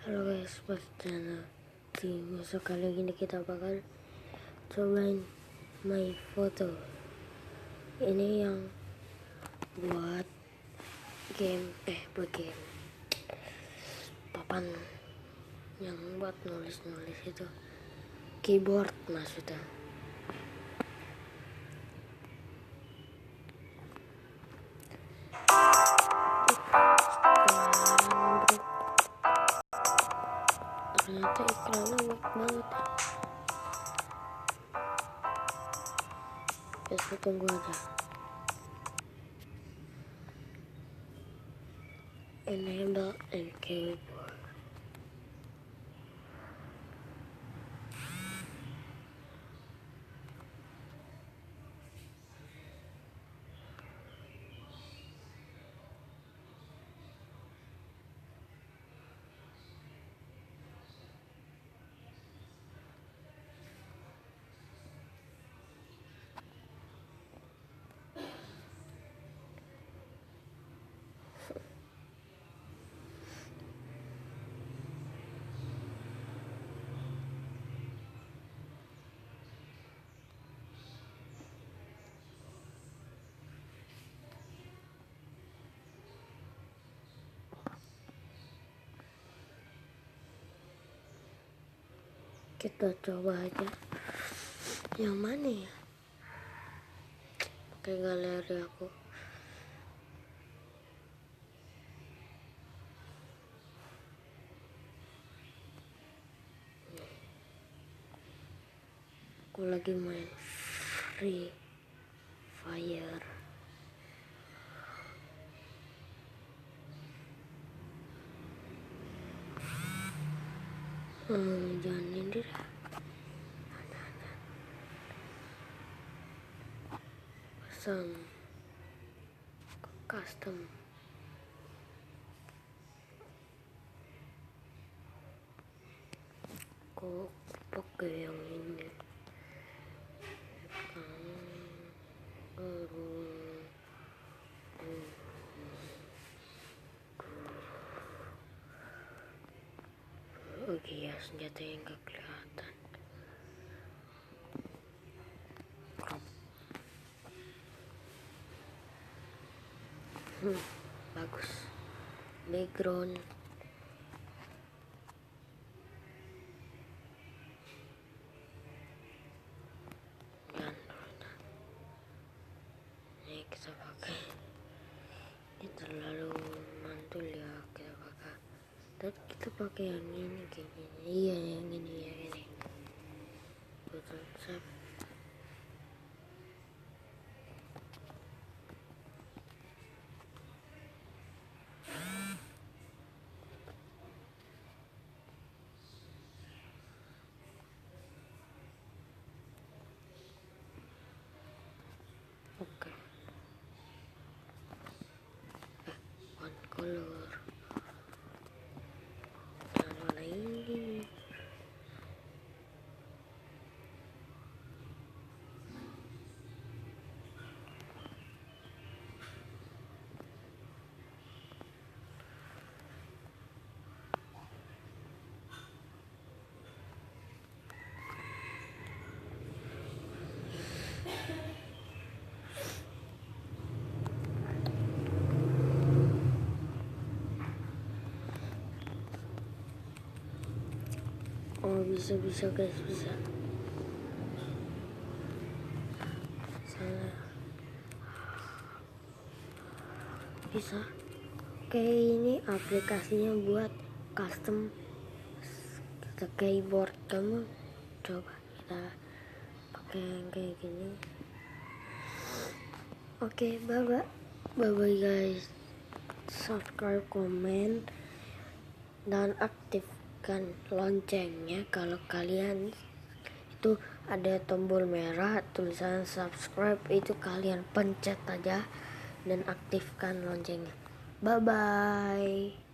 Halo guys, channel di musuh kali ini kita bakal cobain my photo. Ini yang buat game papan yang buat nulis itu, keyboard maksudnya. Ternyata iklannya banyak banget ya. Kita tunggu aja. Enable and keyboard. Kita coba aja yang mana ya, pakai galeri aku. Aku lagi main Free Fire. Jangan ini dah. Pasang custom. Kok pakai yang ini? Oke ya, senjata yang gak kelihatan. Bagus. Background. Ini kita pakai. Ini terlalu mantul ya, kita pakai. Tapi kita pakai yang ini kayak gini. Iya, yang ini ya ini. Betul, save. Oke. One color. Yang warna ini. Oh, bisa guys, bisa. Salah. Bisa. Oke, ini aplikasinya buat custom keyboard. Kamu coba kita pakai yang kayak gini. Oke, bye guys. Subscribe, komen, dan aktifkan loncengnya. Kalau kalian itu ada tombol merah tulisan subscribe, itu kalian pencet aja dan aktifkan loncengnya. Bye bye.